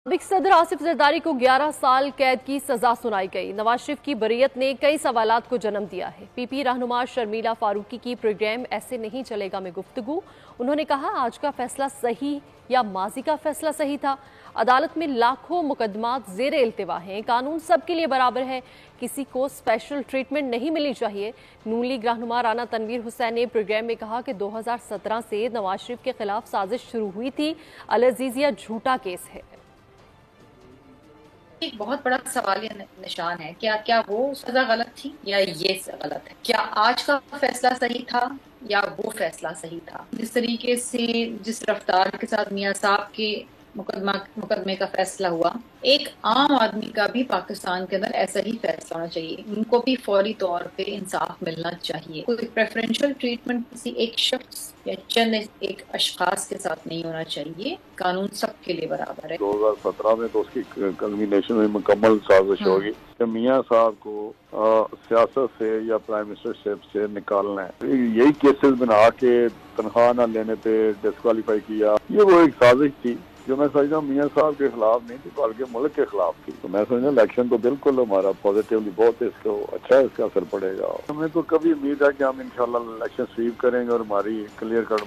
साबिक सदर आसिफ जरदारी को 11 साल कैद की सजा सुनाई गई। नवाज शरीफ की बरीयत ने कई सवालात को जन्म दिया है। पीपी रहनुमा शर्मिला फारूकी की प्रोग्राम ऐसे नहीं चलेगा में गुफ्तगू। उन्होंने कहा, आज का फैसला सही या माजी का फैसला सही था। अदालत में लाखों मुकदमात ज़ेरे इल्तिवा हैं। कानून सबके लिए बराबर है, किसी को स्पेशल ट्रीटमेंट नहीं मिलनी चाहिए। नून लीग रहनुमा राना तनवीर हुसैन ने प्रोग्राम में कहा कि 2017 से नवाज शरीफ के खिलाफ साजिश शुरू हुई थी। अल अजीजिया झूठा केस है। एक बहुत बड़ा सवाल निशान है, क्या वो सजा गलत थी या ये गलत है? क्या आज का फैसला सही था या वो फैसला सही था? जिस तरीके से जिस रफ्तार के साथ मियां साहब के मुकदमे का फैसला हुआ, एक आम आदमी का भी पाकिस्तान के अंदर ऐसा ही फैसला होना चाहिए। उनको भी फौरी तौर पे इंसाफ मिलना चाहिए। कोई प्रेफरेंशियल ट्रीटमेंट किसी एक शख्स या चंद एक अशखास के साथ नहीं होना चाहिए। कानून सबके लिए बराबर है। 2017 में तो उसकी कल्मिनेशन में मुकम्मल साजिश होगी कि मियां साहब को सियासत से या प्राइम मिनिस्टरशिप से निकालना है। यही केसेस बना के तनख्वाह न लेने पे डिस्क्वालीफाई किया, ये वो एक साजिश थी जो मैं समझता हूँ मियां साहब के खिलाफ नहीं थी बल्कि मुल्क के खिलाफ थी। तो मैं समझता हूँ इलेक्शन तो बिल्कुल हमारा पॉजिटिवली बहुत इसको अच्छा इसका असर पड़ेगा। हमें तो कभी उम्मीद है कि हम इंशाल्लाह इलेक्शन स्वीप करेंगे और हमारी क्लियर कट